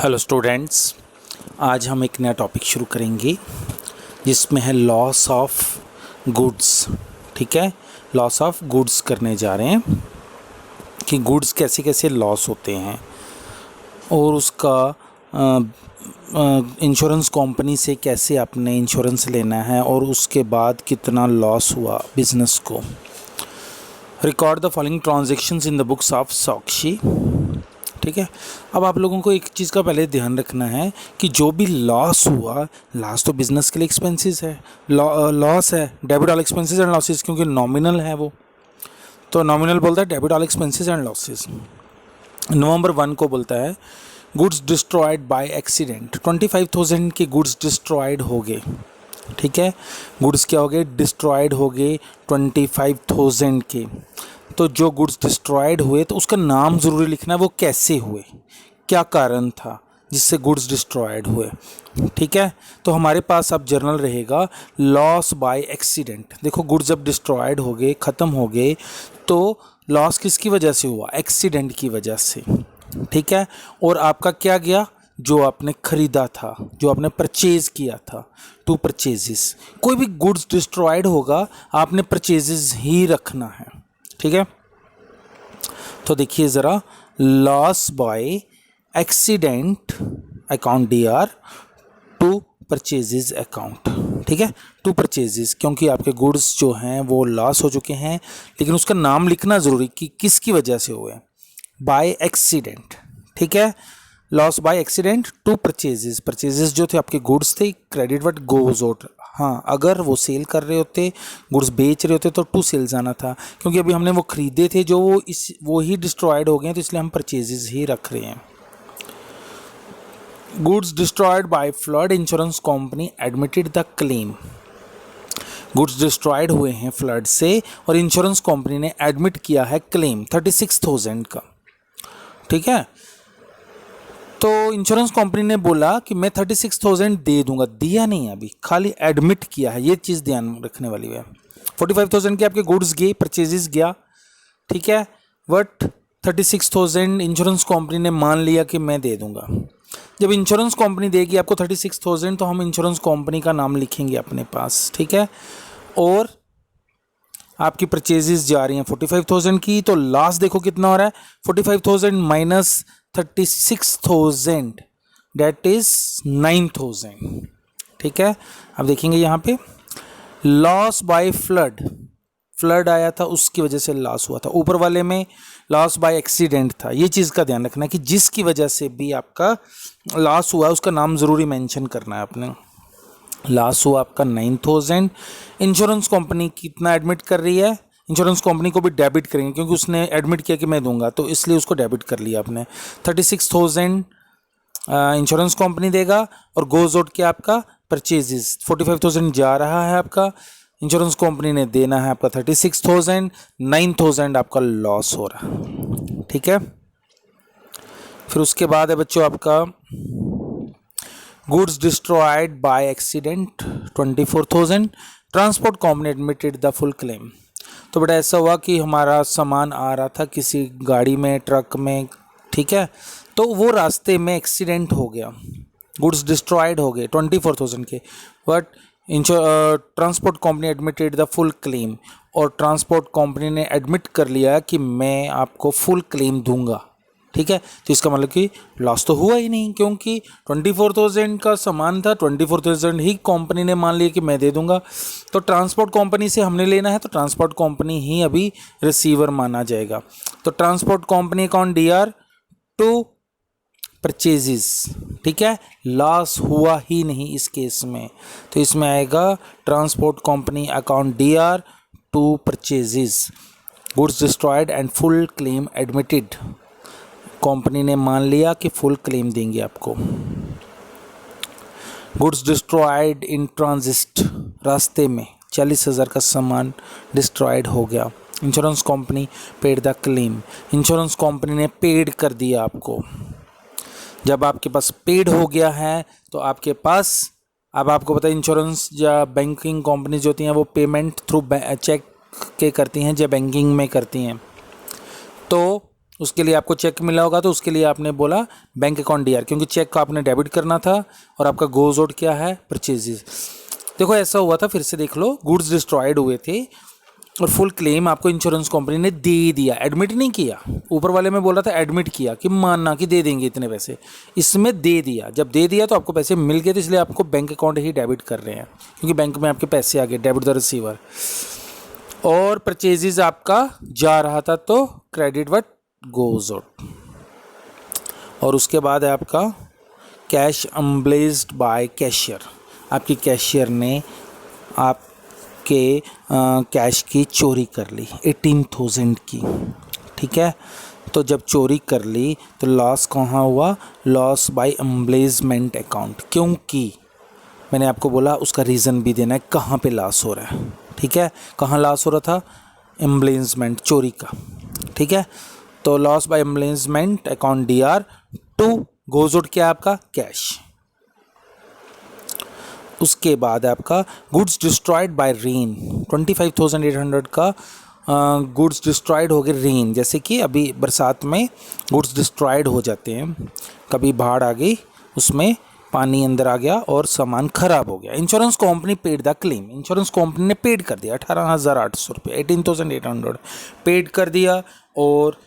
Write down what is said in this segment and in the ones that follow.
Hello students, आज हम एक नया टॉपिक शुरू करेंगे जिसमें है लॉस ऑफ गुड्स। ठीक है, लॉस ऑफ गुड्स करने जा रहे हैं कि गुड्स कैसे कैसे लॉस होते हैं और उसका इंश्योरेंस कंपनी से कैसे आपने इंश्योरेंस लेना है और उसके बाद कितना लॉस हुआ बिजनेस को। Record the following transactions in the books of Sakshi. ठीक है, अब आप लोगों को एक चीज़ का पहले ध्यान रखना है कि जो भी लॉस हुआ, लॉस तो बिजनेस के लिए एक्सपेंसेस है, लॉस है debit all expenses and losses, क्योंकि नॉमिनल है वो, तो नॉमिनल बोलता है debit all expenses and losses. नवंबर 1 को बोलता है गुड्स डिस्ट्रॉयड बाय एक्सीडेंट। 25,000 के गुड्स डिस्ट्रॉयड हो गए। ठीक है, गुड्स क्या हो गए, डिस्ट्रॉयड हो गए 25,000 के। तो जो गुड्स डिस्ट्रॉयड हुए तो उसका नाम ज़रूरी लिखना है, वो कैसे हुए, क्या कारण था जिससे गुड्स डिस्ट्रॉयड हुए। ठीक है, तो हमारे पास अब जर्नल रहेगा लॉस बाय एक्सीडेंट। देखो, गुड्स जब डिस्ट्रॉयड हो गए, ख़त्म हो गए, तो लॉस किसकी वजह से हुआ, एक्सीडेंट की वजह से। ठीक है, और आपका क्या गया, जो आपने ख़रीदा था, जो आपने परचेज़ किया था, टू परचेजेस। कोई भी गुड्स डिस्ट्रॉयड होगा आपने परचेजेस ही रखना है। ठीक है, तो देखिए ज़रा, loss by accident account DR to purchases account. ठीक है, टू परचेजेस, क्योंकि आपके गुड्स जो हैं वो लॉस हो चुके हैं, लेकिन उसका नाम लिखना ज़रूरी कि किसकी वजह से हुए, बाय एक्सीडेंट। ठीक है, loss by accident to purchases. Purchases जो थे आपके गुड्स थे, क्रेडिट व्हाट गोज आउट। हाँ, अगर वो सेल कर रहे होते, गुड्स बेच रहे होते तो टू सेल्स आना था, क्योंकि अभी हमने वो खरीदे थे जो वो ही डिस्ट्रॉयड हो गए हैं, तो इसलिए हम परचेजेस ही रख रहे हैं। Goods destroyed by flood, insurance company admitted the claim. Goods destroyed हुए हैं फ्लड से और इंश्योरेंस कंपनी ने एडमिट किया है क्लेम 36,000 का। ठीक है, तो इंश्योरेंस कंपनी ने बोला कि मैं 36,000 दे दूंगा, दिया नहीं अभी, खाली एडमिट किया है, ये चीज़ ध्यान रखने वाली है। 45,000 के आपके गुड्स गए, परचेजेस गया। ठीक है, बट 36,000 इंश्योरेंस कंपनी ने मान लिया कि मैं दे दूंगा। जब इंश्योरेंस कंपनी देगी आपको 36,000, तो हम इंश्योरेंस कंपनी का नाम लिखेंगे अपने पास। ठीक है, और आपकी परचेजेस जा रही हैं 45,000 की, तो लास्ट देखो कितना हो रहा है, 45,000 माइनस 36,000, डेट इज 9,000। ठीक है, अब देखेंगे यहाँ पे लॉस बाय फ्लड, फ्लड आया था उसकी वजह से लॉस हुआ था। ऊपर वाले में लॉस बाय एक्सीडेंट था। ये चीज़ का ध्यान रखना कि जिसकी वजह से भी आपका लॉस हुआ उसका नाम ज़रूरी मेंशन करना है आपने। लॉस हुआ आपका 9,000। इंश्योरेंस कंपनी कितना एडमिट कर रही है, इंश्योरेंस कंपनी को भी डेबिट करेंगे क्योंकि उसने एडमिट किया कि मैं दूंगा, तो इसलिए उसको डेबिट कर लिया आपने। 36,000 इंश्योरेंस कंपनी देगा और गोज आउट के आपका परचेजेस 45,000 जा रहा है आपका, इंश्योरेंस कंपनी ने देना है आपका 36,000, 9,000 आपका लॉस हो रहा। ठीक है, फिर उसके बाद है बच्चों आपका goods destroyed by accident 24,000, transport company admitted the full claim. तो बेटा ऐसा हुआ कि हमारा सामान आ रहा था किसी गाड़ी में, ट्रक में, ठीक है, तो वो रास्ते में एक्सीडेंट हो गया, गुड्स डिस्ट्रॉयड हो गए 24,000 के, but transport company admitted the full claim, और ट्रांसपोर्ट कंपनी ने एडमिट कर लिया कि मैं आपको फुल क्लेम दूंगा। ठीक है, तो इसका मतलब कि लॉस तो हुआ ही नहीं, क्योंकि 24,000 का सामान था, 24,000 ही कंपनी ने मान लिया कि मैं दे दूंगा। तो ट्रांसपोर्ट कंपनी से हमने लेना है, तो ट्रांसपोर्ट कंपनी ही अभी रिसीवर माना जाएगा। तो transport company account DR to purchases. ठीक है, लॉस हुआ ही नहीं इस केस में, तो इसमें आएगा transport company account DR to purchases, goods destroyed and full claim admitted. Company ने मान लिया कि फुल क्लेम देंगे आपको। गुड्स डिस्ट्रॉयड इन ट्रांजिट, रास्ते में 40,000 का सामान डिस्ट्रॉयड हो गया, insurance company paid the claim, insurance company ने पेड कर दिया आपको। जब आपके पास पेड हो गया है तो आपके पास, अब आपको पता है इंश्योरेंस या बैंकिंग कंपनी जो होती हैं वो पेमेंट थ्रू चेक के करती हैं या बैंकिंग में करती हैं, तो उसके लिए आपको चेक मिला होगा, तो उसके लिए आपने बोला बैंक अकाउंट डीआर, क्योंकि चेक को आपने डेबिट करना था और आपका गोज आउट क्या है, परचेजेस। देखो ऐसा हुआ था, फिर से देख लो, गुड्स डिस्ट्रॉयड हुए थे और फुल क्लेम आपको इंश्योरेंस कंपनी ने दे दिया, एडमिट नहीं किया। ऊपर वाले में बोल रहा था एडमिट किया कि मानना कि दे देंगे इतने पैसे, इसमें दे दिया। जब दे दिया तो आपको पैसे मिल गए, तो इसलिए आपको बैंक अकाउंट ही डेबिट कर रहे हैं, क्योंकि बैंक में आपके पैसे आ गए, डेबिट द रिसीवर। और परचेजेस आपका जा रहा था तो क्रेडिट व्हाट गोज आउट। और उसके बाद है आपका कैश अम्ब्लेज्ड बाय कैशियर, आपकी कैशियर ने आपके कैश की चोरी कर ली 18,000 की, ठीक है। तो जब चोरी कर ली तो लॉस कहाँ हुआ, लॉस बाय एम्ब्लेजमेंट अकाउंट, क्योंकि मैंने आपको बोला उसका रीज़न भी देना है कहाँ पे लॉस हो रहा है, ठीक है। कहाँ लॉस हो रहा था, एम्ब्लेजमेंट, चोरी का, ठीक है। तो loss by embezzlement account DR to goes out क्या है आपका, कैश। उसके बाद आपका गुड्स डिस्ट्रॉयड बाय रेन, 25,800 का गुड्स डिस्ट्रॉयड हो गए रेन, जैसे कि अभी बरसात में गुड्स डिस्ट्रॉयड हो जाते हैं, कभी बाढ़ आ गई, उसमें पानी अंदर आ गया और सामान खराब हो गया। Insurance company paid the claim, insurance company ने पेड कर दिया 18,800 रुपये, 18,800 पेड कर दिया। और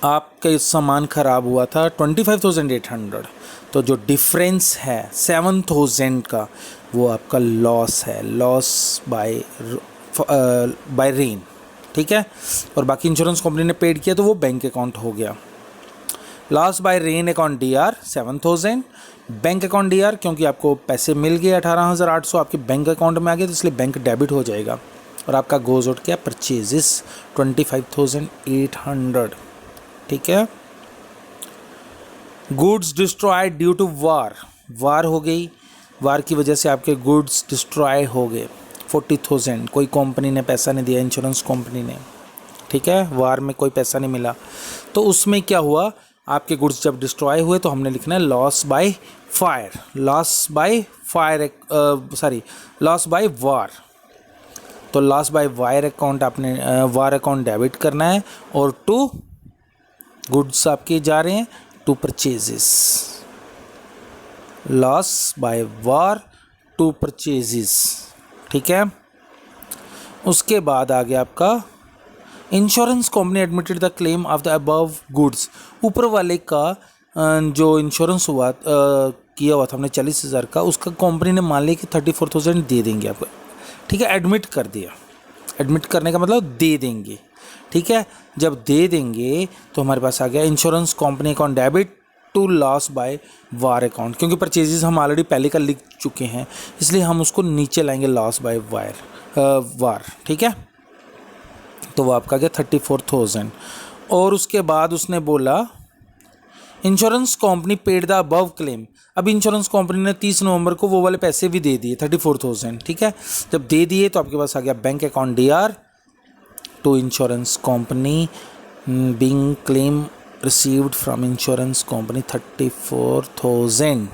आपका सामान ख़राब हुआ था 25,800, तो जो डिफरेंस है 7,000 का वो आपका लॉस है, लॉस बाय रेन, ठीक है। और बाकी इंश्योरेंस कंपनी ने पेड किया तो वो बैंक अकाउंट हो गया। Loss by rain account DR 7,000, bank account D R क्योंकि आपको पैसे मिल गए 18,800 आपके बैंक अकाउंट में आ गए, तो इसलिए बैंक डेबिट हो जाएगा। और आपका गोज आउट क्या, परचेजेस 25,800, ठीक है। गुड्स डिस्ट्रॉयड ड्यू टू वार हो गई, वार की वजह से आपके गुड्स डिस्ट्रॉय हो गए 40,000, कोई कंपनी ने पैसा नहीं दिया, इंश्योरेंस कंपनी ने, ठीक है। वार में कोई पैसा नहीं मिला, तो उसमें क्या हुआ, आपके गुड्स जब डिस्ट्रॉय हुए तो हमने लिखना है loss by fire, loss by war. तो लॉस बाय वायर अकाउंट आपने वार अकाउंट डेबिट करना है, और टू गुड्स आपके जा रहे हैं to purchases, loss by war to purchases, ठीक है। उसके बाद आ गया आपका insurance company admitted the claim of the above goods, ऊपर वाले का जो इंश्योरेंस हुआ किया हुआ था हमने 40,000 का, उसका कंपनी ने मान लिया कि 34,000 दे देंगे आपको, ठीक है। एडमिट कर दिया, एडमिट करने का मतलब दे देंगे, ठीक है। जब दे देंगे तो हमारे पास आ गया insurance company account debit to loss by war account, क्योंकि परचेजेस हम ऑलरेडी पहले का लिख चुके हैं, इसलिए हम उसको नीचे लाएंगे लॉस बाय वार, ठीक है। तो वो आपका गया 34,000। और उसके बाद उसने बोला insurance company paid the above claim, अब इंश्योरेंस कंपनी ने 30 नवंबर को वो वाले पैसे भी दे दिए 34,000, ठीक है। जब दे दिए तो आपके पास आ गया bank account DR to insurance company being claim received from insurance company 34,000,